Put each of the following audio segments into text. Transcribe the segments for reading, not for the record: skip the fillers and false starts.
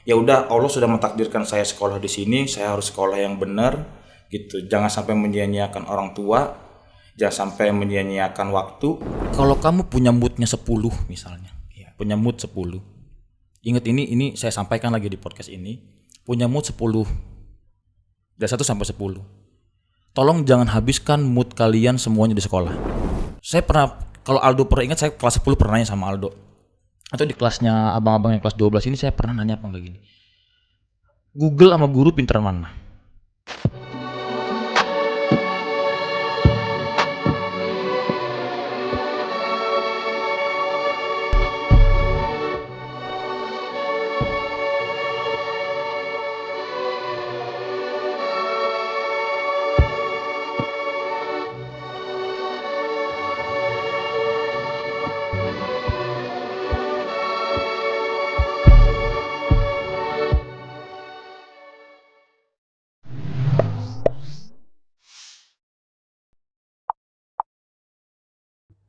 ya udah Allah sudah mentakdirkan saya sekolah di sini, saya harus sekolah yang benar gitu. Jangan sampai menyia-nyiakan orang tua, jangan sampai menyia-nyiakan waktu. Kalau kamu punya moodnya 10 misalnya, punya mood 10. Ingat ini saya sampaikan lagi di podcast ini, punya mood 10. Dari 1 sampai 10. Tolong jangan habiskan mood kalian semuanya di sekolah. Saya pernah, kalau Aldo pernah ingat, saya kelas 10 pernah nanya sama Aldo. Atau di kelasnya abang-abang yang kelas 12 ini saya pernah nanya apa enggak gini. Google sama guru pinteran mana?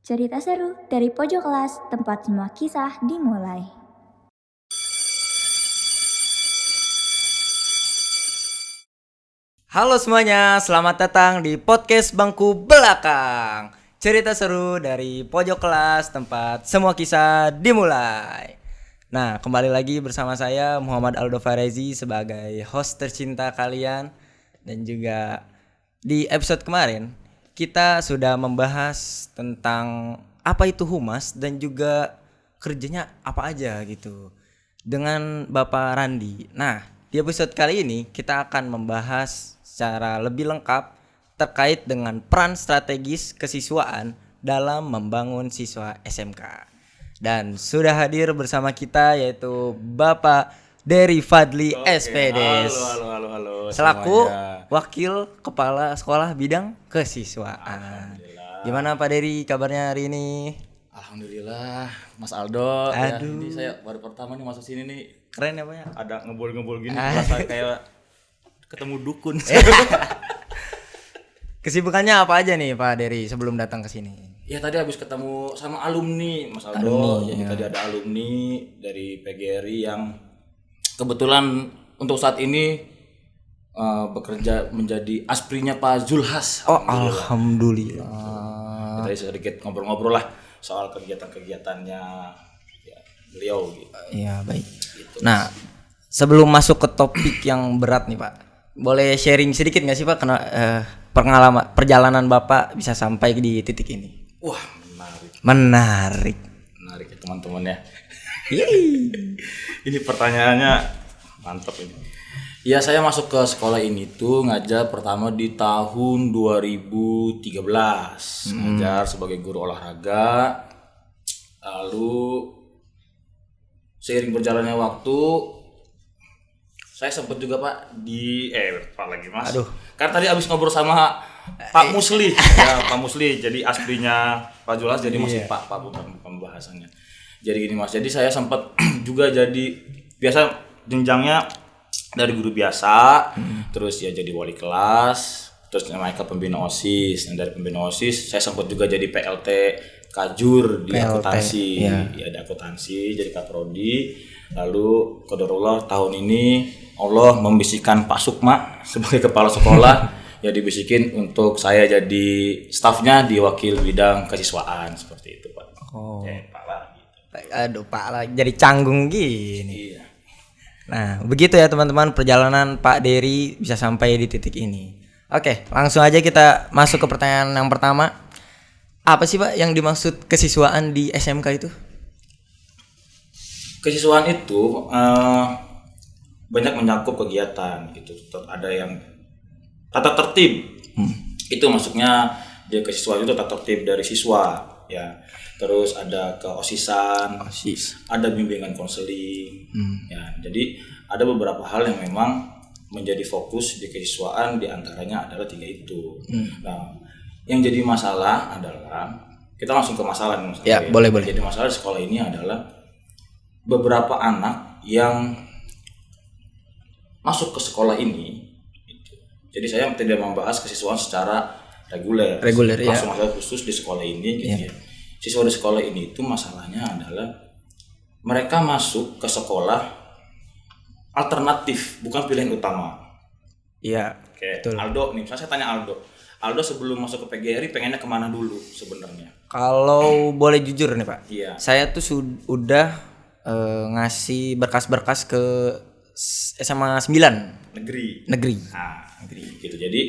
Cerita seru dari pojok kelas, tempat semua kisah dimulai. Halo semuanya, selamat datang di podcast Bangku Belakang. Cerita seru dari pojok kelas, tempat semua kisah dimulai. Nah, kembali lagi bersama saya Muhammad Aldo Farezi sebagai host tercinta kalian. Dan juga di episode kemarin kita sudah membahas tentang apa itu humas dan juga kerjanya apa aja gitu dengan Bapak Randi. Nah, di episode kali ini kita akan membahas secara lebih lengkap terkait dengan peran strategis kesiswaan dalam membangun siswa SMK. Dan sudah hadir bersama kita yaitu Bapak Dery Fadli SPDS. Halo Selaku semuanya. Wakil Kepala Sekolah Bidang Kesiswaan. Gimana Pak Dery kabarnya hari ini? Alhamdulillah, Mas Aldo. Ya, Aduh. ini saya baru pertama nih masuk sini nih. Keren ya Pak ya? Ada ngebul-ngebul gini, rasa kayak ketemu dukun. Kesibukannya apa aja nih Pak Dery sebelum datang ke sini? Ya tadi habis ketemu sama alumni Mas Aldo. Alumni, Jadi ya. tadi ada alumni dari PGRI yang kebetulan untuk saat ini bekerja menjadi asprinya Pak Zulhas. Oh, alhamdulillah. Kita sedikit ngobrol-ngobrol lah soal kegiatan-kegiatannya ya, beliau gitu. Iya, baik. Nah, sebelum masuk ke topik yang berat nih Pak, boleh sharing sedikit nggak sih Pak pengalaman perjalanan Bapak bisa sampai di titik ini? Wah, Menarik. menarik ya teman-teman ya. Ini pertanyaannya mantap ini. Ya, saya masuk ke sekolah ini tuh ngajar pertama di tahun 2013. Ngajar sebagai guru olahraga. Lalu seiring berjalannya waktu saya sempat juga Pak Pak lagi Mas. Aduh. Karena tadi abis ngobrol sama Pak Musli. Ya, Pak Musli jadi asprinya Pak Julas, jadi masih Pak bukan pembahasannya. Jadi gini Mas, jadi saya sempat juga jadi biasa jenjangnya dari guru biasa, terus ya jadi wali kelas, terus naik ke pembina OSIS. Dan dari pembina OSIS saya sempat juga jadi PLT Kajur di PLT, akuntansi. iya. Ya di akuntansi, jadi kaprodi. Lalu qadarullah tahun ini Allah membisikkan Pak Sukma sebagai kepala sekolah ya dibisikin untuk saya jadi stafnya di wakil bidang kesiswaan seperti itu Pak. Oh. Pak lah gitu. Aduh Pak lagi jadi canggung gini. Iya. Nah, begitu ya teman-teman perjalanan Pak Dery bisa sampai di titik ini. Oke, langsung aja kita masuk ke pertanyaan yang pertama. Apa sih Pak yang dimaksud kesiswaan di SMK itu? Kesiswaan itu banyak mencakup kegiatan gitu. Ada yang tata tertib. Itu maksudnya dia kesiswaan itu tata tertib dari siswa ya. Terus ada keosisan, ada bimbingan konseling. Ya, jadi ada beberapa hal yang memang menjadi fokus di kesiswaan, diantaranya adalah 3 itu. Nah, yang jadi masalah adalah kita langsung ke masalah nih Mas. Ya, boleh. Jadi masalah di sekolah ini adalah beberapa anak yang masuk ke sekolah ini. Gitu. Jadi saya tidak membahas kesiswaan secara reguler, ya. langsung masalah khusus di sekolah ini. Gitu ya. Siswa di sekolah ini itu masalahnya adalah mereka masuk ke sekolah alternatif, bukan pilihan utama. Iya. Oke, Betul. Aldo nih, misalnya saya tanya Aldo. Aldo sebelum masuk ke PGRI pengennya kemana dulu sebenarnya? Kalau boleh jujur nih Pak, Iya. saya tuh udah ngasih berkas-berkas ke SMA 9 Negeri. negeri. Nah, gitu. Jadi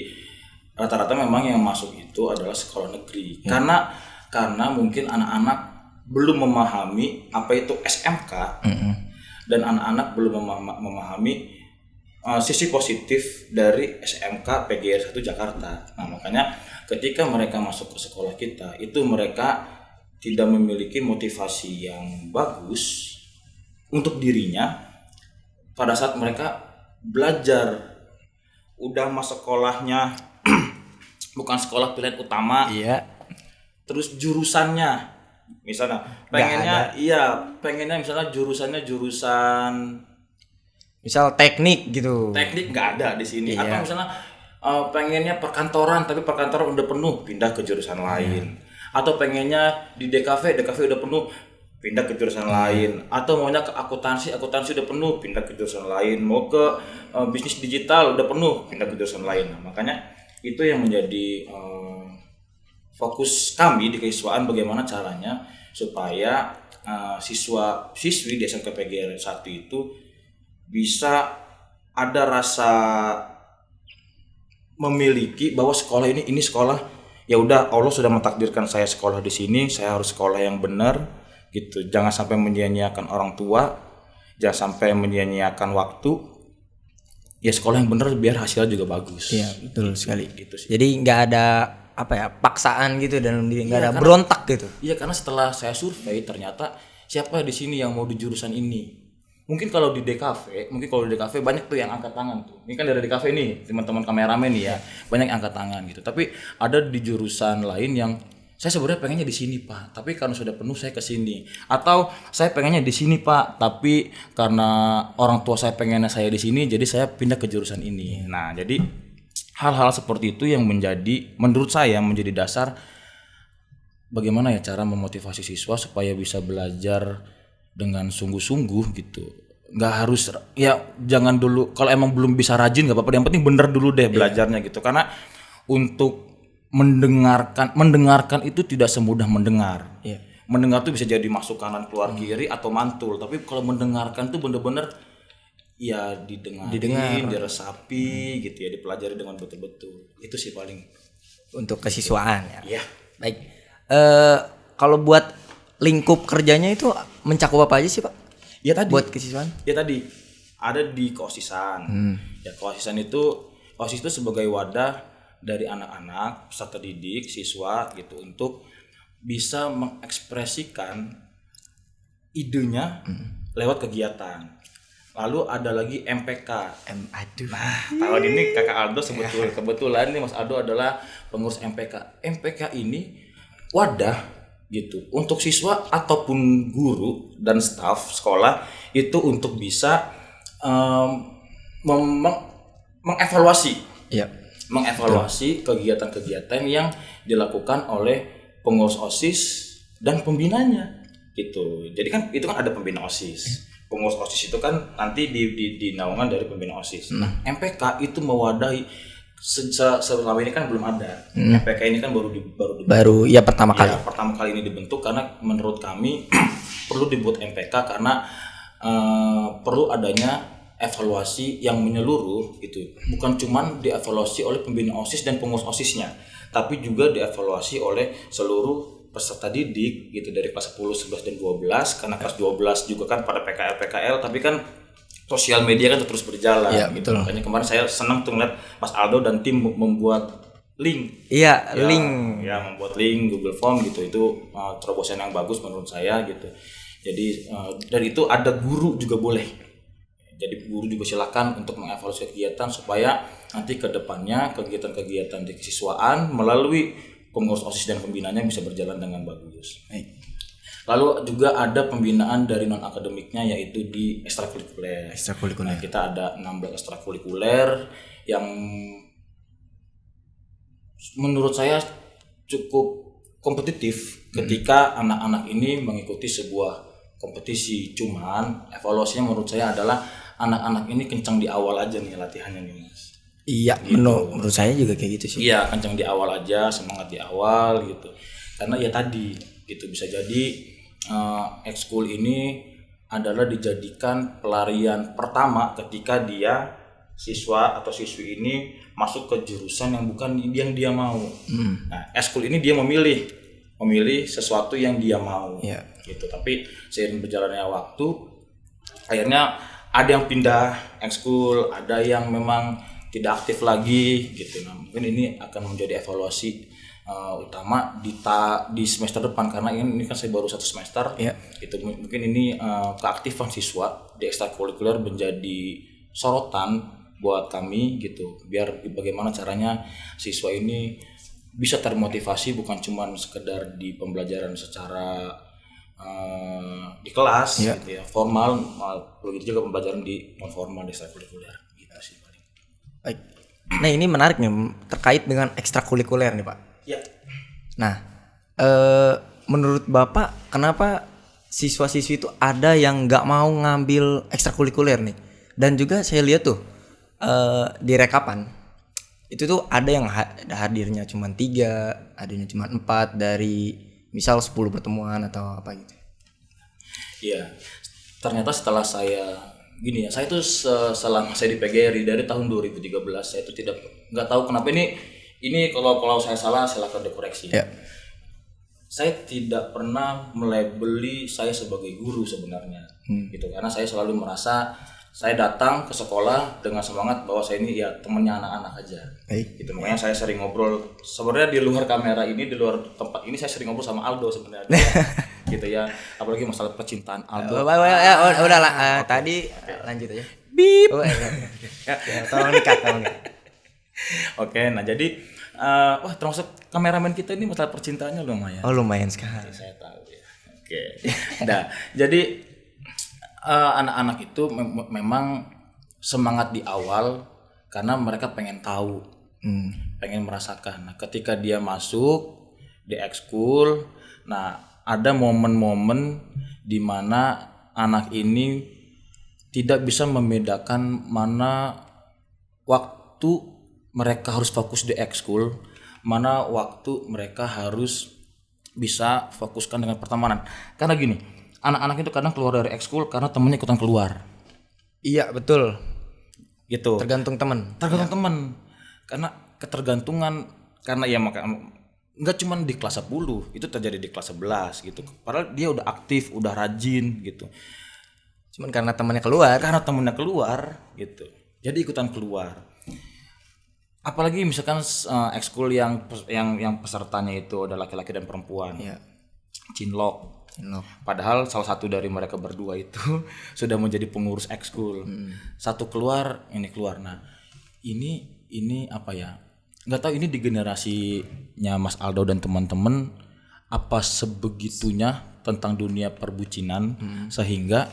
rata-rata memang yang masuk itu adalah sekolah negeri. Karena mungkin anak-anak belum memahami apa itu SMK dan anak-anak belum memahami sisi positif dari SMK PGRI 1 Jakarta. Nah, makanya ketika mereka masuk ke sekolah kita, itu mereka tidak memiliki motivasi yang bagus untuk dirinya pada saat mereka belajar. Udah masuk sekolahnya bukan sekolah pilihan utama, Iya. terus jurusannya misalnya pengennya misalnya jurusannya jurusan Misal teknik gitu. teknik, nggak ada di sini. Iya. Atau misalnya pengennya perkantoran tapi perkantoran udah penuh, pindah ke jurusan lain. Atau pengennya di DKV udah penuh, pindah ke jurusan lain. Atau maunya ke akuntansi udah penuh, pindah ke jurusan lain. Mau ke bisnis digital udah penuh, pindah ke jurusan lain. Nah, makanya itu yang menjadi fokus kami di kesiswaan, bagaimana caranya supaya siswa-siswi di SMK PGRI 1 itu bisa ada rasa memiliki bahwa sekolah ini sekolah, ya udah Allah sudah mentakdirkan saya sekolah di sini, saya harus sekolah yang benar gitu. Jangan sampai menyia-nyiakan orang tua, jangan sampai menyia-nyiakan waktu. Ya sekolah yang benar biar hasilnya juga bagus. Iya, betul sekali. Gitu sih. Jadi nggak ada apa ya, paksaan gitu dalam diri, nggak Iya, ada karena- berontak gitu. Iya, karena setelah saya survei ternyata siapa di sini yang mau di jurusan ini. Mungkin kalau di DKV banyak tuh yang angkat tangan tuh. Ini kan dari DKV nih, teman-teman kameramen nih ya, banyak yang angkat tangan gitu. Tapi ada di jurusan lain yang saya sebenarnya pengennya di sini Pak, tapi karena sudah penuh saya ke sini. Atau saya pengennya di sini Pak, tapi karena orang tua saya pengennya saya di sini, jadi saya pindah ke jurusan ini. Nah, jadi hal-hal seperti itu yang menurut saya menjadi dasar bagaimana ya cara memotivasi siswa supaya bisa belajar dengan sungguh-sungguh gitu. Nggak harus ya, jangan dulu kalau emang belum bisa rajin nggak apa-apa, yang penting bener dulu deh belajarnya gitu. Karena untuk mendengarkan itu tidak semudah mendengar. Iya. Mendengar tuh bisa jadi masuk kanan keluar kiri atau mantul, tapi kalau mendengarkan tuh bener-bener ya didengar, diresapi gitu ya, dipelajari dengan betul-betul. Itu sih paling. Untuk kesiswaan ya. Iya. Baik. Kalau buat lingkup kerjanya itu mencakup apa aja sih Pak? Ya tadi. Buat kesiswaan? Ya tadi ada di keosisan. Ya keosisan itu, OSIS itu sebagai wadah dari anak-anak peserta didik, siswa gitu, untuk bisa mengekspresikan idenya lewat kegiatan. Lalu ada lagi MPK. Aduh. Nah, tahun ini Kakak Aldo kebetulan nih Mas Aldo adalah pengurus MPK. MPK ini wadah gitu untuk siswa ataupun guru dan staf sekolah itu untuk bisa mengevaluasi kegiatan-kegiatan yang dilakukan oleh pengurus OSIS dan pembinanya gitu. Jadi kan itu kan ada pembina OSIS. Pengurus OSIS itu kan nanti di naungan dari pembina OSIS. Nah, MPK itu mewadahi selama ini kan belum ada. MPK ini kan Baru ya pertama kali. Ya, pertama kali ini dibentuk karena menurut kami perlu dibuat MPK karena perlu adanya evaluasi yang menyeluruh gitu. Bukan cuman dievaluasi oleh pembina OSIS dan pengurus OSISnya, tapi juga dievaluasi oleh seluruh peserta didik gitu dari kelas 10, 11 dan 12. Karena kelas 12 juga kan pada PKL, tapi kan sosial media kan terus berjalan gitu. Betul. Makanya kemarin saya senang tuh ngeliat Mas Aldo dan tim membuat link. Iya, Ya, link. Ya, membuat link Google Form gitu. Itu terobosan yang bagus menurut saya gitu. Jadi dari itu ada guru juga boleh. Jadi guru juga silakan untuk mengevaluasi kegiatan supaya nanti ke depannya kegiatan-kegiatan di kesiswaan melalui pengurus OSIS dan pembinanya bisa berjalan dengan bagus. Lalu juga ada pembinaan dari non akademiknya yaitu di ekstrakurikuler. Nah, kita ada 16 ekstrakurikuler yang menurut saya cukup kompetitif ketika anak-anak ini mengikuti sebuah kompetisi. Cuman evaluasinya menurut saya adalah anak-anak ini kencang di awal aja nih latihannya nih Mas. Iya, menurut saya juga kayak gitu sih. Iya, kencang di awal aja, semangat di awal gitu. Karena ya tadi gitu bisa jadi ekskul ini adalah dijadikan pelarian pertama ketika dia siswa atau siswi ini masuk ke jurusan yang bukan yang dia mau. Nah, ekskul ini dia memilih sesuatu yang dia mau. Iya. Gitu. Tapi seiring berjalannya waktu akhirnya ada yang pindah ekskul, ada yang memang tidak aktif lagi gitu. Nah, mungkin ini akan menjadi evaluasi utama di semester depan karena ini kan saya baru 1 semester. Yeah. Gitu. Mungkin ini keaktifan siswa di ekstrakurikuler menjadi sorotan buat kami gitu. Biar bagaimana caranya siswa ini bisa termotivasi bukan cuma sekedar di pembelajaran secara di kelas gitu ya, formal, begitu juga pembelajaran di non formal di ekstrakurikuler gitu sih paling. Baik. Nah, ini menarik nih terkait dengan ekstrakurikuler nih, Pak. Ya. Nah, menurut Bapak kenapa siswa-siswi itu ada yang nggak mau ngambil ekstrakurikuler nih? Dan juga saya lihat tuh di rekapan itu tuh ada yang hadirnya cuma 3, hadirnya cuma 4 dari misal 10 pertemuan atau apa gitu. Iya. Ternyata setelah saya gini ya, saya tuh selama saya di PGRI dari tahun 2013 saya tuh nggak tahu kenapa ini kalau saya salah silakan dikoreksi. Ya. Saya tidak pernah melabeli saya sebagai guru sebenarnya. Gitu karena saya selalu merasa saya datang ke sekolah dengan semangat bahwa saya ini ya temannya anak-anak aja. Gitu makanya saya sering ngobrol sebenarnya di luar kamera ini, di luar tempat ini saya sering ngobrol sama Aldo sebenarnya. Gitu ya, apalagi masalah percintaan Aldo. Udahlah, tadi lanjut aja. Bip. Ya, tolong dikat. Oke, nah jadi termasuk kameramen kita ini masalah percintaannya lumayan. Oh, lumayan sekali. Saya tahu ya. Oke. Nah, jadi anak-anak itu memang semangat di awal karena mereka pengen tahu, pengen merasakan. Nah, ketika dia masuk di ekskul, nah ada momen-momen di mana anak ini tidak bisa membedakan mana waktu mereka harus fokus di ekskul, mana waktu mereka harus bisa fokuskan dengan pertemanan. Karena gini, anak-anak itu kadang keluar dari ekskul karena temennya ikutan keluar. Iya, betul. Gitu. Tergantung teman. Teman. Karena ketergantungan karena ya maka nggak cuma di kelas 10, itu terjadi di kelas 11 gitu. Padahal dia udah aktif, udah rajin gitu. Cuman karena temannya keluar. Karena temennya keluar gitu. Jadi ikutan keluar. Apalagi misalkan ekskul yang pesertanya itu ada laki-laki dan perempuan. Iya. Cinlok. Padahal salah satu dari mereka berdua itu sudah menjadi pengurus ekskul. Satu keluar, ini keluar. Nah, ini apa ya? Nggak tahu ini di generasinya Mas Aldo dan teman-teman apa sebegitunya tentang dunia perbucinan sehingga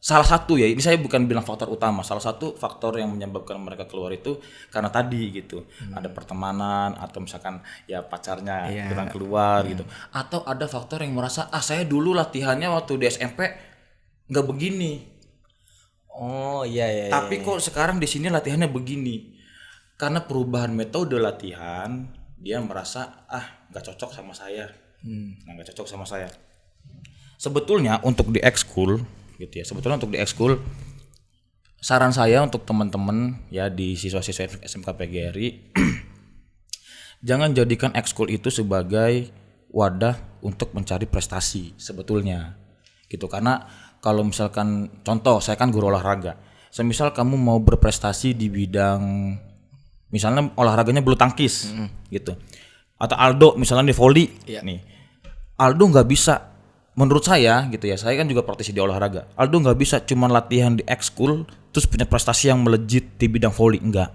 salah satu ya, ini saya bukan bilang faktor utama, salah satu faktor yang menyebabkan mereka keluar itu karena tadi gitu, ada pertemanan atau misalkan ya pacarnya ikutan keluar gitu, atau ada faktor yang merasa saya dulu latihannya waktu di SMP nggak begini, tapi kok sekarang di sini latihannya begini, karena perubahan metode latihan dia merasa nggak cocok sama saya, nggak cocok sama saya. Sebetulnya untuk di ekskul gitu ya. Sebetulnya untuk di ekskul saran saya untuk teman-teman ya di siswa-siswa SMK PGRI jangan jadikan ekskul itu sebagai wadah untuk mencari prestasi sebetulnya. Gitu karena kalau misalkan contoh saya kan guru olahraga. Semisal kamu mau berprestasi di bidang misalnya olahraganya bulu tangkis gitu. Atau Aldo misalnya di voli nih. Aldo nggak bisa menurut saya gitu ya, saya kan juga praktisi di olahraga. Aldo nggak bisa cuma latihan di ekskul terus punya prestasi yang melejit di bidang voli, enggak.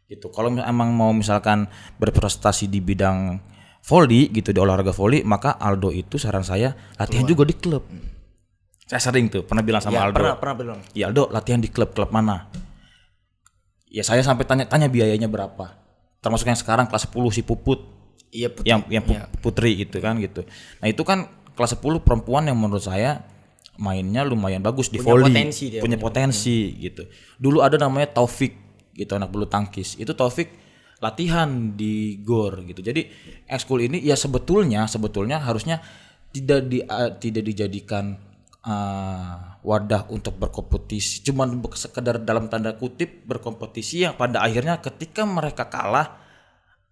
Gitu. Kalau emang mau misalkan berprestasi di bidang voli gitu, di olahraga voli, maka Aldo itu saran saya latihan juga di klub. Saya sering tuh pernah bilang sama Aldo. Pernah bilang. Ya Aldo latihan di klub mana? Ya saya sampai tanya biayanya berapa. Termasuk yang sekarang kelas 10 si Puput. Iya, yang Putri gitu kan gitu. Nah, itu kan kelas 10 perempuan yang menurut saya mainnya lumayan bagus di Punya volley, potensi dia, punya potensi gitu. Dulu ada namanya Taufik gitu, anak bulu tangkis. Itu Taufik latihan di GOR gitu. Jadi ekskul ini ya sebetulnya harusnya tidak dijadikan wadah untuk berkompetisi, cuman sekedar dalam tanda kutip berkompetisi yang pada akhirnya ketika mereka kalah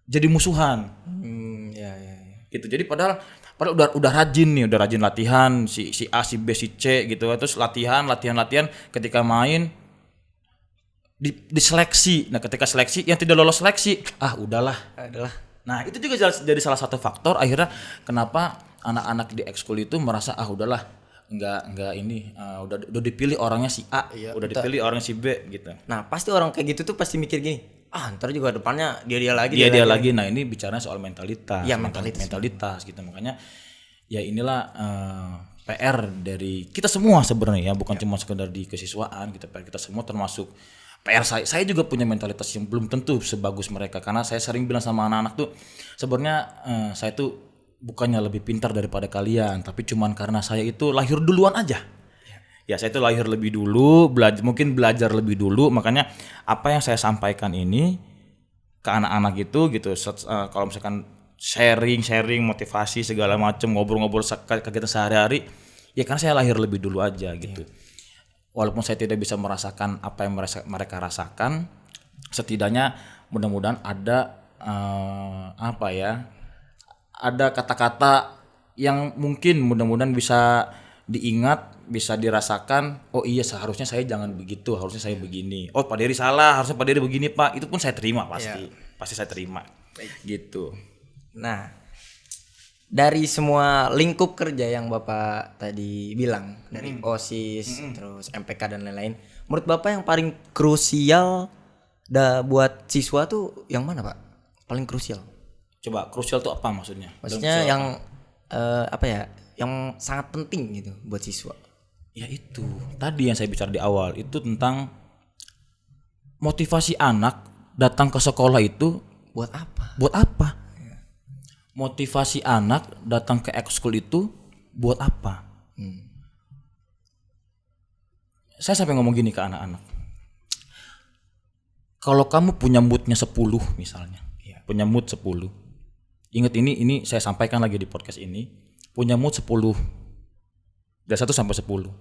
jadi musuhan. Ya. Gitu. Jadi padahal udah rajin latihan si A, si B, si C gitu. Terus latihan ketika main diseleksi. Nah, ketika seleksi yang tidak lolos seleksi, udahlah. Nah, itu juga jadi salah satu faktor akhirnya kenapa anak-anak di ekskul itu merasa udahlah, enggak ini udah dipilih orangnya si A, udah dipilih orangnya si B gitu. Nah, pasti orang kayak gitu tuh pasti mikir gini, ntar juga depannya dia lagi. Dia lagi. Nah, ini bicaranya soal mentalitas. Iya, mentalitas gitu. Makanya ya inilah PR dari kita semua sebenarnya ya, bukan cuma sekedar di kesiswaan gitu. PR kita semua termasuk PR saya juga punya mentalitas yang belum tentu sebagus mereka, karena saya sering bilang sama anak-anak tuh sebenarnya saya tuh bukannya lebih pintar daripada kalian, tapi cuman karena saya itu lahir duluan aja. Ya saya itu lahir lebih dulu, belajar lebih dulu, makanya apa yang saya sampaikan ini ke anak-anak itu gitu, kalau misalkan sharing motivasi segala macam, ngobrol-ngobrol kegiatan sehari-hari, ya karena saya lahir lebih dulu aja gitu. Walaupun saya tidak bisa merasakan apa yang mereka rasakan, setidaknya mudah-mudahan ada ada kata-kata yang mungkin mudah-mudahan bisa diingat, bisa dirasakan. Oh iya, seharusnya saya jangan begitu, harusnya saya begini. Oh, Pak Dery salah, harusnya Pak Dery begini, Pak. Itu pun saya terima pasti saya terima. Gitu. Nah, dari semua lingkup kerja yang Bapak tadi bilang, dari OSIS, terus MPK dan lain-lain, menurut Bapak yang paling krusial buat siswa tuh yang mana, Pak? Paling krusial? Coba krusial tuh apa maksudnya? Maksudnya yang yang sangat penting gitu buat siswa. Ya itu tadi yang saya bicara di awal, itu tentang motivasi anak datang ke sekolah itu buat apa? Motivasi anak datang ke ekskul itu buat apa? Saya sampai ngomong gini ke anak-anak. Kalau kamu punya moodnya 10 misalnya, punya mood 10. Ingat ini saya sampaikan lagi di podcast ini, punya mood 10. Dari 1 sampai 10.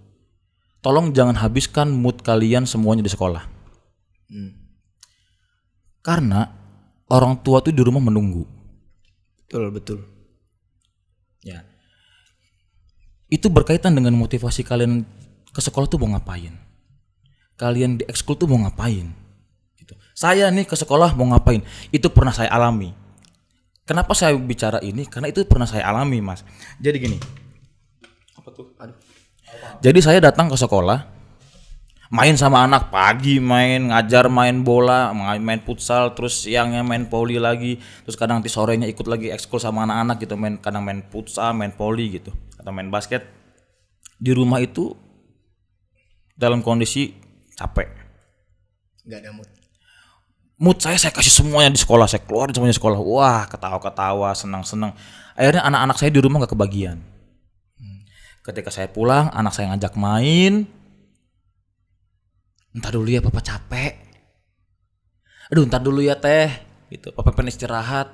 Tolong jangan habiskan mood kalian semuanya di sekolah. Karena orang tua tuh di rumah menunggu. Betul. Ya. Itu berkaitan dengan motivasi kalian ke sekolah tuh mau ngapain. Kalian di ekskul tuh mau ngapain. Gitu. Saya nih ke sekolah mau ngapain. Itu pernah saya alami. Kenapa saya bicara ini? Karena itu pernah saya alami, Mas. Jadi gini. Apa tuh? Jadi saya datang ke sekolah, main sama anak, pagi ngajar main bola, main futsal, terus siangnya main poli lagi, terus kadang nanti sorenya ikut lagi ekskul sama anak-anak gitu, kadang main futsal, main poli gitu, atau main basket. Di rumah itu dalam kondisi capek. Gak ada mood. Mood saya kasih semuanya di sekolah, saya keluar semuanya di sekolah. Wah, ketawa-ketawa, senang-senang. Akhirnya anak-anak saya di rumah gak kebagian. Ketika saya pulang, anak saya ngajak main. Entar dulu ya, Papa capek. Aduh, entar dulu ya, Teh. Gitu, Papa pengen istirahat.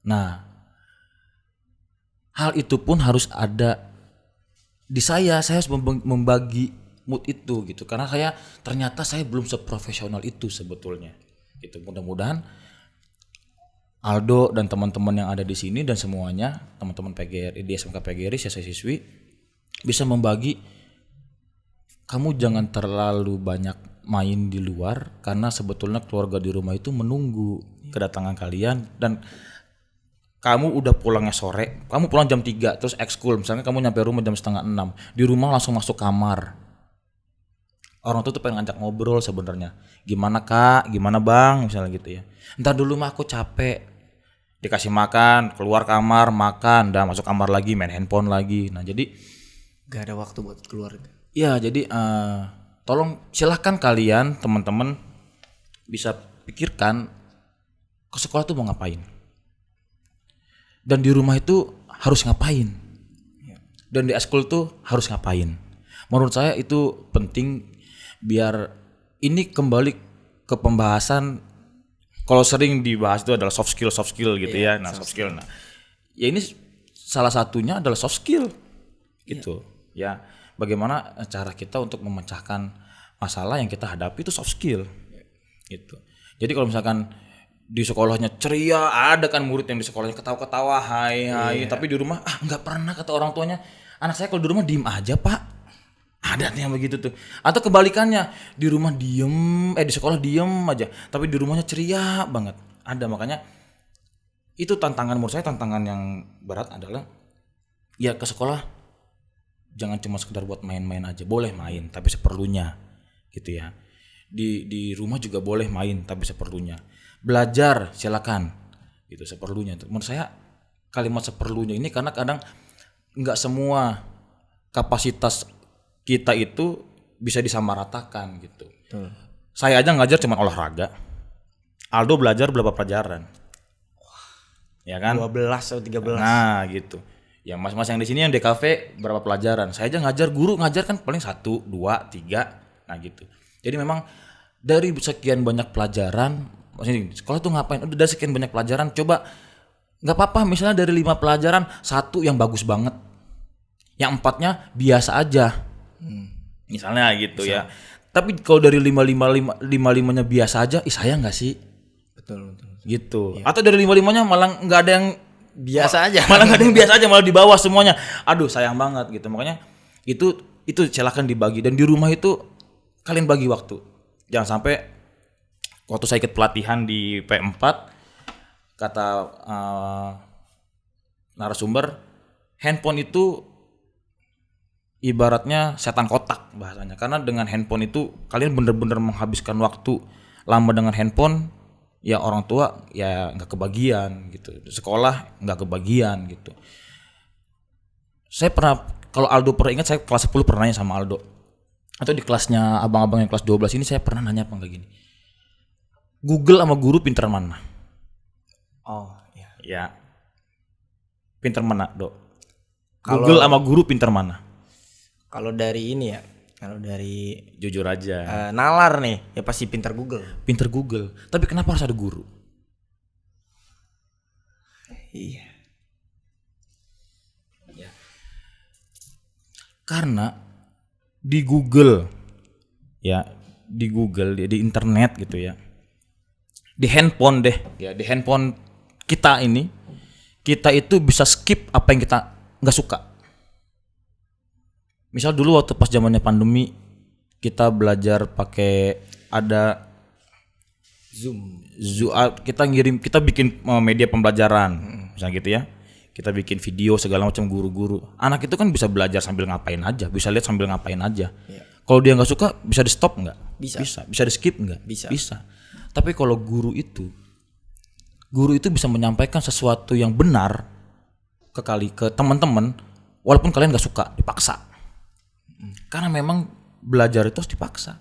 Nah, hal itu pun harus ada di saya harus membagi mood itu gitu. Karena ternyata saya belum seprofesional itu sebetulnya. Gitu. Mudah-mudahan Aldo dan teman-teman yang ada di sini dan semuanya, teman-teman PGRI di SMK PGRI, siswa-siswi bisa membagi. Kamu jangan terlalu banyak main di luar karena sebetulnya keluarga di rumah itu menunggu kedatangan kalian, dan kamu udah pulangnya sore, kamu pulang jam 3 terus ekskul, misalnya kamu nyampe rumah jam 5:30, di rumah langsung masuk kamar. Orang tuh pengen ngajak ngobrol sebenarnya. Gimana Kak, gimana Bang, misalnya gitu ya. Entar dulu mah aku capek. Dikasih makan, keluar kamar, makan, dah masuk kamar lagi, main handphone lagi. Nah, jadi gak ada waktu buat keluarga. Ya, jadi tolong silahkan kalian teman-teman bisa pikirkan ke sekolah tuh mau ngapain, dan di rumah itu harus ngapain, dan di ekskul tuh harus ngapain. Menurut saya itu penting biar ini kembali ke pembahasan kalau sering dibahas itu adalah soft skill gitu ya. Nah, soft skill. Nah, ya ini salah satunya adalah soft skill gitu. Ya, bagaimana cara kita untuk memecahkan masalah yang kita hadapi itu soft skill gitu. Jadi kalau misalkan di sekolahnya ceria, ada kan murid yang di sekolahnya ketawa-ketawa, hai, tapi di rumah nggak pernah kata orang tuanya, anak saya kalau di rumah diem aja pak. Ada nih yang begitu tuh. Atau kebalikannya, di rumah diem, di sekolah diem aja, tapi di rumahnya ceria banget. Ada, makanya itu tantangan menurut saya, tantangan yang berat adalah ya ke sekolah jangan cuma sekedar buat main-main aja, boleh main tapi seperlunya gitu ya. Di rumah juga boleh main tapi seperlunya. Belajar silakan gitu seperlunya. Menurut saya kalimat seperlunya ini karena kadang nggak semua kapasitas kita itu bisa disamaratakan gitu. Saya aja ngajar cuma olahraga. Aldo belajar berapa pelajaran? Ya kan? 12 atau 13. Nah, gitu. Yang mas-mas yang di sini yang DKV berapa pelajaran? Saya aja ngajar, guru ngajar kan paling 1, 2, 3. Nah, gitu. Jadi memang dari sekian banyak pelajaran, maksudnya sekolah tuh ngapain? Udah dari sekian banyak pelajaran, coba nggak apa-apa misalnya dari 5 pelajaran 1 yang bagus banget. Yang 4-nya biasa aja. Misalnya gitu ya. Tapi kalau dari 5-5-nya biasa aja, saya nggak sih? Betul. Gitu. Ya. Atau dari 5-5-nya malah nggak ada yang Biasa aja. Malah nggak ada yang biasa aja, malah di bawah semuanya. Aduh, sayang banget gitu. Makanya itu silakan dibagi, dan di rumah itu kalian bagi waktu. Jangan sampai waktu saya ikut pelatihan di P4 kata narasumber, handphone itu ibaratnya setan kotak bahasanya, karena dengan handphone itu kalian bener-bener menghabiskan waktu lama dengan handphone, ya orang tua ya nggak kebagian gitu, sekolah nggak kebagian gitu. Saya pernah, kalau Aldo pernah ingat, saya kelas 10 pernah nanya sama Aldo, atau di kelasnya abang-abang yang kelas 12 ini saya pernah nanya apa enggak gini, Google sama guru pinter mana? Oh iya. Ya, pinter mana Dok? Google sama guru pinter mana? Kalau dari ini ya, kalau dari Jujur aja. nalar nih, ya pasti pintar Google. Pinter Google. Tapi kenapa harus ada guru? Iya. Karena di Google, ya, di Google, di internet gitu ya, di handphone deh, ya, di handphone kita ini, kita itu bisa skip apa yang kita nggak suka. Misal dulu waktu pas zamannya pandemi, kita belajar pakai ada Zoom, kita bikin media pembelajaran, misalnya gitu ya. Kita bikin video segala macam, guru-guru. Anak itu kan bisa belajar sambil ngapain aja, bisa lihat sambil ngapain aja. Ya. Kalau dia nggak suka, bisa di stop nggak? Bisa. Bisa di skip nggak? Bisa. Tapi kalau guru itu bisa menyampaikan sesuatu yang benar ke teman-teman, walaupun kalian nggak suka, dipaksa. Karena memang belajar itu harus dipaksa.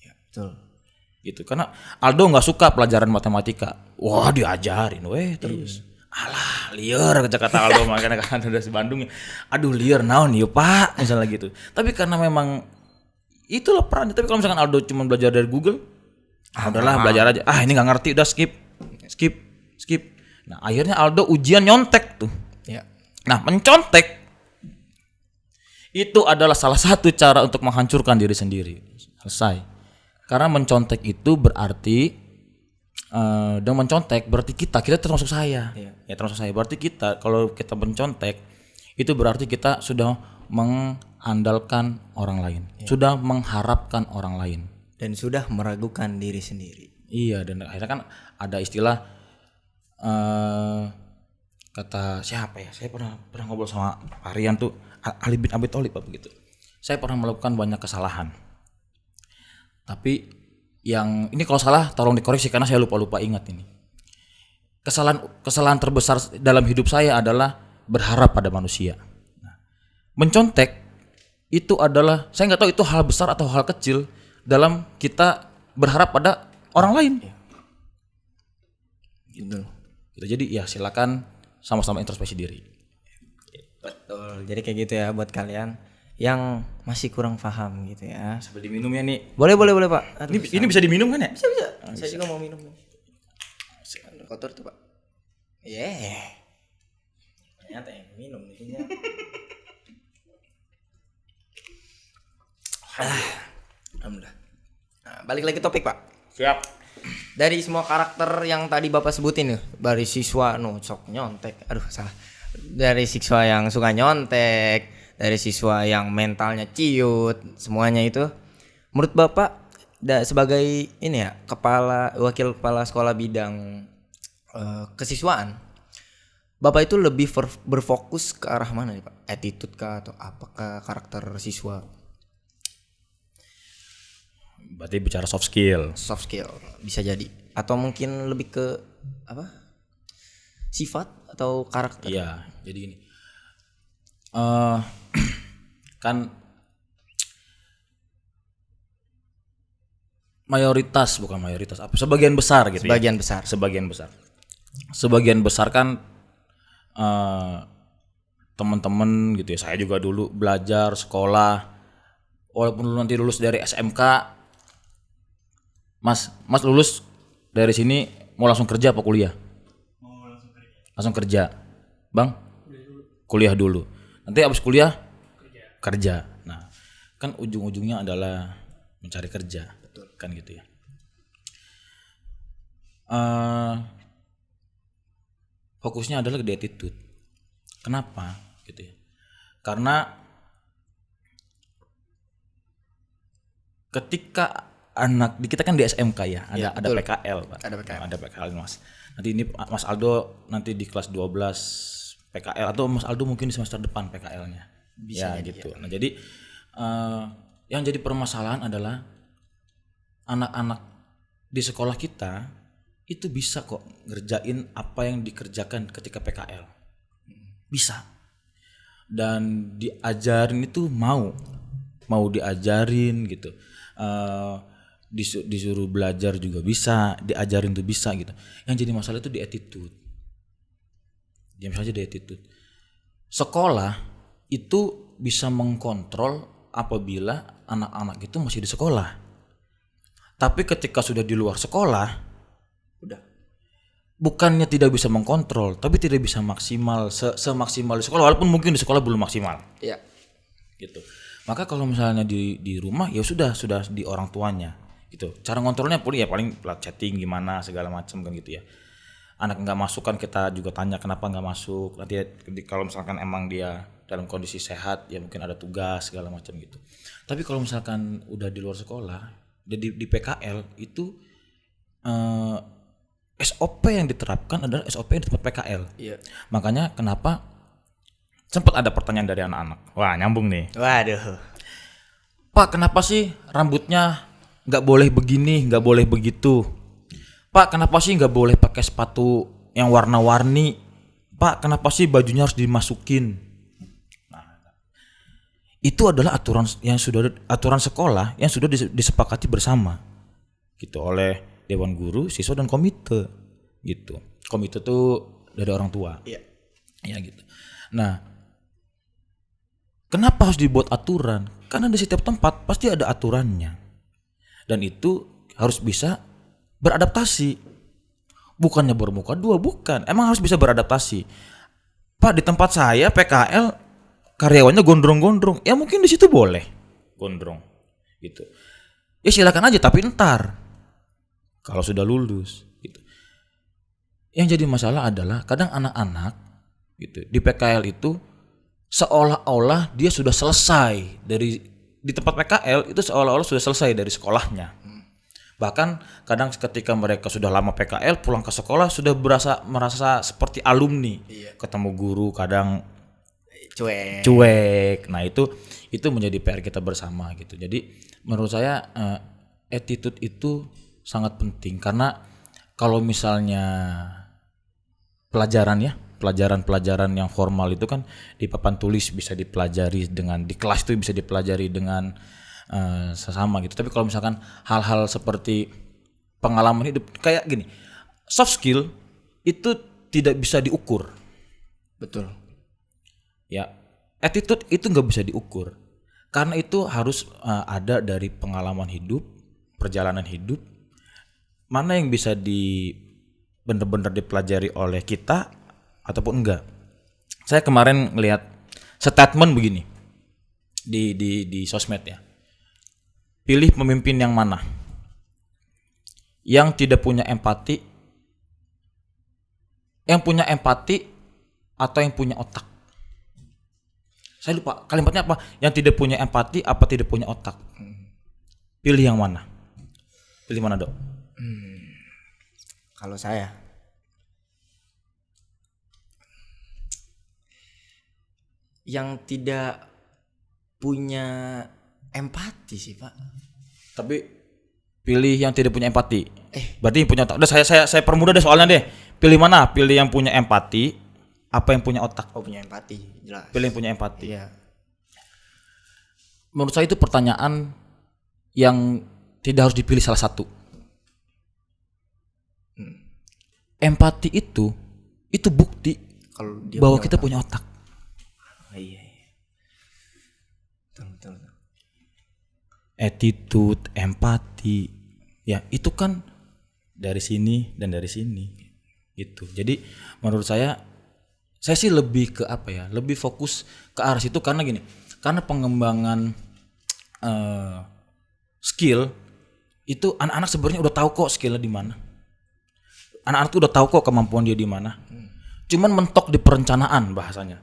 Ya, betul. Gitu. Karena Aldo nggak suka pelajaran matematika, wah diajarin, terus. Alah, liar kata Aldo, makanya kan udah di Bandung. Aduh, liar naon yuk Pak, misalnya gitu. Tapi karena memang itulah perannya. Tapi kalau misalkan Aldo cuma belajar dari Google, udahlah belajar aja. Ini nggak ngerti, udah skip. Nah, akhirnya Aldo ujian nyontek tuh. Ya. Nah, mencontek itu adalah salah satu cara untuk menghancurkan diri sendiri. Selesai. Karena mencontek itu berarti dengan mencontek berarti kita termasuk saya. Ya termasuk saya. Berarti kalau kita mencontek itu berarti kita sudah mengandalkan orang lain, sudah mengharapkan orang lain, dan sudah meragukan diri sendiri. Iya, dan akhirnya kan ada istilah kata siapa ya? Saya pernah ngobrol sama Arian tuh, Ali bin Abi Thalib begitu. Saya pernah melakukan banyak kesalahan. Tapi yang ini kalau salah tolong dikoreksi karena saya lupa ingat ini. Kesalahan terbesar dalam hidup saya adalah berharap pada manusia. Nah, mencontek itu adalah, saya nggak tahu itu hal besar atau hal kecil dalam kita berharap pada orang lain. Gitu. Jadi ya silakan sama-sama introspeksi diri. Betul. Jadi kayak gitu ya buat kalian yang masih kurang paham gitu ya. Sambil diminum ya nih. Boleh Pak. Aduh, Ini bisa diminum kan ya? bisa. Saya juga mau minum. Aduh, kotor tuh Pak. Ternyata yang minum ini. Alhamdulillah. Nah, balik lagi topik Pak. Siap. Dari semua karakter yang tadi Bapak sebutin nih, dari siswa sok nyontek. Aduh, salah. Dari siswa yang suka nyontek, dari siswa yang mentalnya ciut, semuanya itu menurut Bapak sebagai ini ya, wakil kepala sekolah bidang kesiswaan, Bapak itu lebih berfokus ke arah mana nih Pak? Attitude kah atau apakah karakter siswa? Berarti bicara soft skill. Soft skill bisa jadi, atau mungkin lebih ke apa, sifat atau karakter? Iya, jadi gini, kan sebagian besar gitu ya. Sebagian besar kan teman-teman gitu ya. Saya juga dulu belajar sekolah, walaupun nanti lulus dari SMK, Mas lulus dari sini mau langsung kerja apa kuliah? Langsung kerja. Bang? Kuliah dulu. Nanti abis kuliah kerja. Nah, kan ujung-ujungnya adalah mencari kerja. Betul. Kan gitu ya. Fokusnya adalah di attitude. Kenapa? Gitu ya. Karena ketika kita kan di SMK ya, ada PKL Pak. Ada PKL Mas. Nanti ini Mas Aldo nanti di kelas 12 PKL, atau Mas Aldo mungkin di semester depan PKL-nya. Bisa ya gitu. Ya. Nah, jadi yang jadi permasalahan adalah anak-anak di sekolah kita itu bisa kok ngerjain apa yang dikerjakan ketika PKL. Bisa. Dan diajarin itu mau diajarin gitu. Disuruh belajar juga bisa, diajarin tuh bisa gitu. Yang jadi masalah itu di attitude. Diam saja di attitude. Sekolah itu bisa mengkontrol apabila anak-anak itu masih di sekolah. Tapi ketika sudah di luar sekolah, udah. Bukannya tidak bisa mengkontrol, tapi tidak bisa maksimal semaksimal di sekolah, walaupun mungkin di sekolah belum maksimal. Iya. Gitu. Maka kalau misalnya di rumah ya sudah di orang tuanya gitu. Cara ngontrolnya paling chatting gimana segala macam kan gitu ya. Anak nggak masuk kan kita juga tanya kenapa nggak masuk. Nanti kalau misalkan emang dia dalam kondisi sehat ya mungkin ada tugas segala macam gitu. Tapi kalau misalkan udah di luar sekolah, di PKL itu SOP yang diterapkan adalah SOP yang di tempat PKL. Iya. Makanya kenapa sempat ada pertanyaan dari anak-anak. Wah, nyambung nih. Waduh. Pak, kenapa sih rambutnya nggak boleh begini, nggak boleh begitu? Pak, kenapa sih nggak boleh pakai sepatu yang warna-warni? Pak, kenapa sih bajunya harus dimasukin? Nah, itu adalah aturan sekolah yang sudah disepakati bersama, gitu, oleh dewan guru, siswa dan komite, gitu. Komite tuh dari orang tua. Iya. Ya gitu. Nah, kenapa harus dibuat aturan? Karena di setiap tempat pasti ada aturannya. Dan itu harus bisa beradaptasi. Bukannya bermuka dua, bukan. Emang harus bisa beradaptasi. Pak, di tempat saya PKL karyawannya gondrong-gondrong. Ya mungkin di situ boleh gondrong. Gitu. Ya silakan aja, tapi ntar kalau sudah lulus gitu. Yang jadi masalah adalah kadang anak-anak gitu di PKL itu seolah-olah dia sudah selesai di tempat PKL itu seolah-olah sudah selesai dari sekolahnya. Bahkan kadang ketika mereka sudah lama PKL pulang ke sekolah sudah merasa seperti alumni. Iya. Ketemu guru kadang cuek. Nah, itu menjadi PR kita bersama gitu. Jadi menurut saya attitude itu sangat penting, karena kalau misalnya pelajaran yang formal itu kan di papan tulis bisa dipelajari di kelas itu bisa dipelajari dengan sesama gitu. Tapi kalau misalkan hal-hal seperti pengalaman hidup kayak gini, soft skill itu tidak bisa diukur. Betul. Ya, attitude itu nggak bisa diukur. Karena itu harus ada dari pengalaman hidup, perjalanan hidup, mana yang bisa benar-benar dipelajari oleh kita ataupun enggak. Saya kemarin ngelihat statement begini di sosmed ya. Pilih pemimpin yang mana? Yang tidak punya empati, yang punya empati atau yang punya otak? Saya lupa kalimatnya apa. Yang tidak punya empati apa tidak punya otak? Pilih yang mana? Pilih mana, Dok? Kalau saya yang tidak punya empati sih, Pak. Tapi pilih yang tidak punya empati. Berarti yang punya otak. Udah saya permudah deh soalnya deh. Pilih mana? Pilih yang punya empati apa yang punya otak? Oh, punya empati, jelas. Pilih yang punya empati. Iya. Menurut saya itu pertanyaan yang tidak harus dipilih salah satu. Empati itu bukti Kalau dia bahwa punya kita otak. punya otak. Iya. Betul. Attitude, empati, ya itu kan dari sini dan dari sini, gitu. Jadi menurut saya sih lebih ke apa ya? Lebih fokus ke arah situ karena gini, karena pengembangan skill itu anak-anak sebenarnya udah tahu kok skillnya di mana. Anak-anak tuh udah tahu kok kemampuan dia di mana. Cuman mentok di perencanaan bahasanya.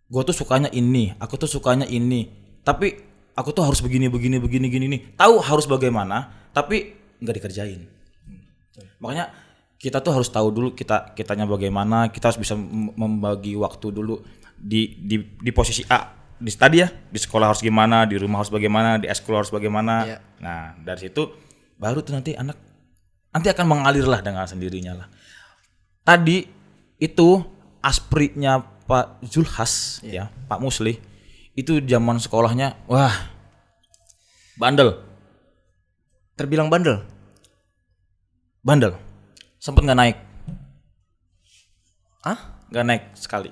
Gue tuh sukanya ini, aku tuh sukanya ini. Tapi aku tuh harus begini nih. Tahu harus bagaimana, tapi nggak dikerjain. Makanya kita tuh harus tahu dulu kitanya bagaimana. Kita harus bisa membagi waktu dulu di posisi A. Di tadi ya, di sekolah harus gimana, di rumah harus bagaimana, di eskul harus bagaimana. Iya. Nah dari situ baru tuh nanti akan mengalir lah dengan sendirinya lah. Tadi itu asprinya Pak Zulhas ya, Pak Musli itu zaman sekolahnya wah bandel. Terbilang bandel. Sempet nggak naik. Nggak naik sekali.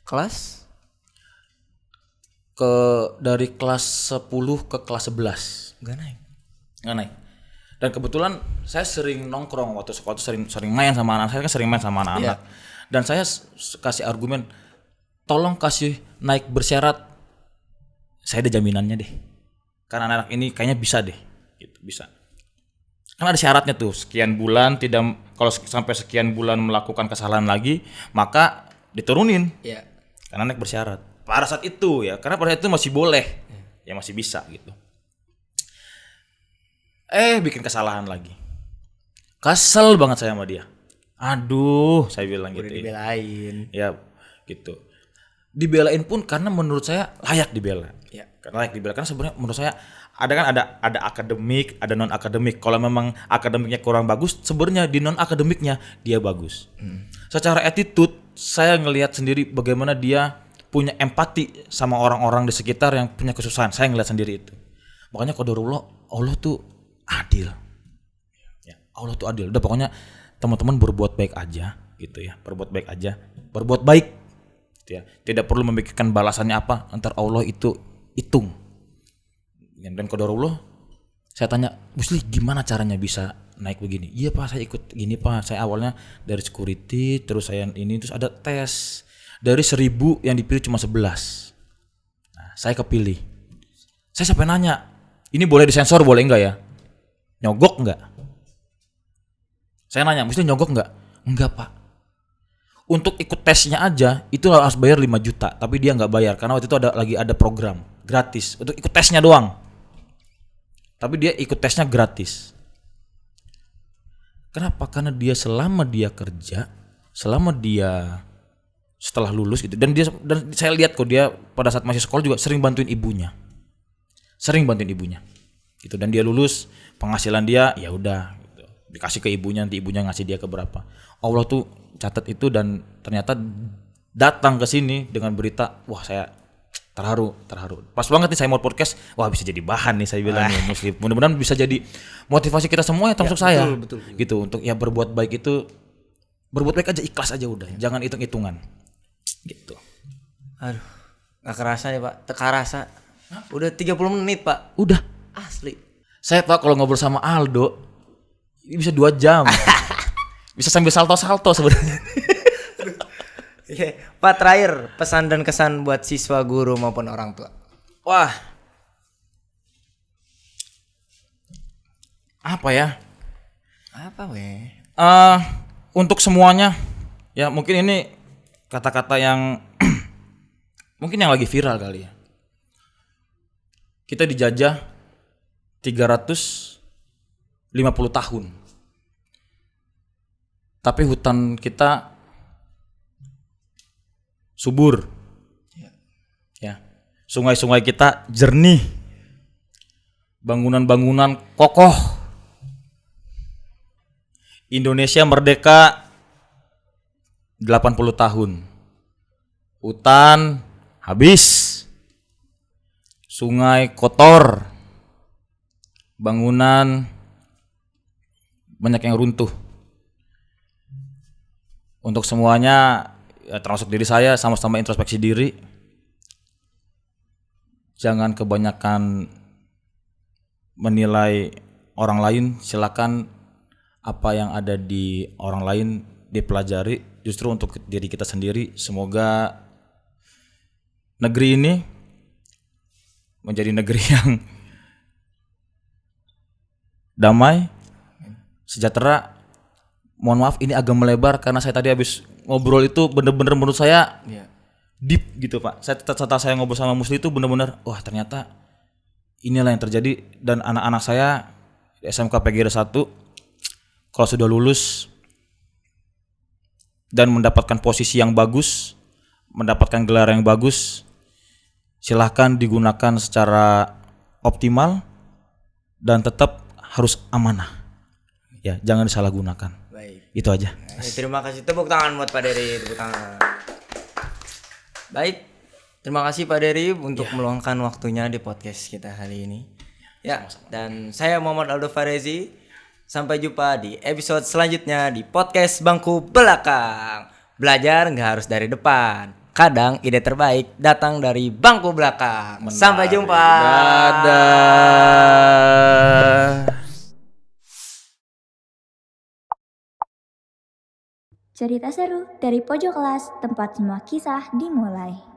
Kelas Dari kelas 10 ke kelas 11 nggak naik. Dan kebetulan saya sering nongkrong waktu sekolah tuh sering main sama anak. Saya kan sering main sama anak-anak. Dan saya kasih argumen, tolong kasih naik bersyarat. Saya ada jaminannya deh. Karena anak ini kayaknya bisa deh. Gitu, bisa. Kan ada syaratnya tuh, sekian bulan kalau sampai sekian bulan melakukan kesalahan lagi, maka diturunin. Iya. Karena naik bersyarat. Pada saat itu ya, karena pada saat itu masih boleh. Ya masih bisa gitu. Bikin kesalahan lagi. Kesel banget saya sama dia. Aduh, saya bilang Udah gitu. dibelain. Ya, gitu. Dibelain pun karena menurut saya layak dibela. Iya. Karena layak dibela karena sebenarnya menurut saya ada akademik, ada non akademik. Kalau memang akademiknya kurang bagus, sebenarnya di non akademiknya dia bagus. Secara attitude saya ngelihat sendiri bagaimana dia punya empati sama orang-orang di sekitar yang punya kesusahan. Saya ngelihat sendiri itu. Makanya qadarullah, Allah tuh adil. Ya, Allah tuh adil. Udah pokoknya teman-teman berbuat baik aja gitu ya. Berbuat baik aja. Berbuat baik gitu ya. Tidak perlu memikirkan balasannya apa, ntar Allah itu hitung. Dan qadarullah, saya tanya, Musli gimana caranya bisa naik begini? Iya Pak, saya ikut gini Pak. Saya awalnya dari security, terus saya ini, terus ada tes. Dari 1000 yang dipilih cuma 11. Nah, saya kepilih. Saya sampai nanya, ini boleh disensor boleh enggak ya? Nyogok enggak? Saya nanya, mesti nyogok enggak? Enggak Pak. Untuk ikut tesnya aja itu harus bayar 5 juta, tapi dia enggak bayar karena waktu itu lagi ada program gratis untuk ikut tesnya doang. Tapi dia ikut tesnya gratis. Kenapa? Karena dia selama dia kerja, selama dia setelah lulus gitu, dan saya lihat kok dia pada saat masih sekolah juga sering bantuin ibunya gitu, dan dia lulus penghasilan dia ya udah gitu, dikasih ke ibunya, nanti ibunya ngasih dia ke berapa. Allah tuh catat itu dan ternyata datang ke sini dengan berita, wah saya terharu. Pas banget nih saya mau podcast, wah bisa jadi bahan nih saya bilang nih Muslim. Mudah-mudahan bisa jadi motivasi kita semua ya termasuk saya. Betul. Gitu untuk ya berbuat baik itu berbuat baik aja, ikhlas aja udah, jangan hitung-hitungan. Gitu. Aduh, nggak kerasa ya Pak, tekarasa. Udah 30 menit, Pak. Udah. Asli. Saya Pak kalau ngobrol sama Aldo ini bisa 2 jam. Bisa sambil salto-salto sebenarnya. Oke, Pak, terakhir pesan dan kesan buat siswa, guru maupun orang tua. Wah. Apa ya? Apa weh? Untuk semuanya ya mungkin ini kata-kata yang mungkin yang lagi viral kali ya. Kita dijajah 350 tahun. Tapi hutan kita subur. Ya. Sungai-sungai kita jernih. Bangunan-bangunan kokoh. Indonesia merdeka 80 tahun. Hutan habis. Sungai kotor. Bangunan banyak yang runtuh. Untuk semuanya ya termasuk diri saya sama-sama introspeksi diri. Jangan kebanyakan menilai orang lain, silakan apa yang ada di orang lain dipelajari justru untuk diri kita sendiri. Semoga negeri ini menjadi negeri yang damai, sejahtera. Mohon maaf ini agak melebar karena saya tadi habis ngobrol itu bener-bener menurut saya deep gitu Pak. Setelah saya ngobrol sama Musli itu bener-bener wah ternyata inilah yang terjadi. Dan anak-anak saya di SMK PGRI 1 kalau sudah lulus dan mendapatkan posisi yang bagus, mendapatkan gelar yang bagus, silahkan digunakan secara optimal dan tetap harus amanah. Ya, jangan disalahgunakan. Baik. Itu aja. Terima kasih, tepuk tangan buat Pak Dery, tepuk tangan. Baik, terima kasih Pak Dery untuk meluangkan waktunya di podcast kita hari ini. Ya, dan saya Muhammad Aldo Farezi. Sampai jumpa di episode selanjutnya di podcast Bangku Belakang. Belajar nggak harus dari depan. Kadang ide terbaik datang dari bangku belakang. Sampai jumpa. Dadah. Cerita seru dari pojok kelas tempat semua kisah dimulai.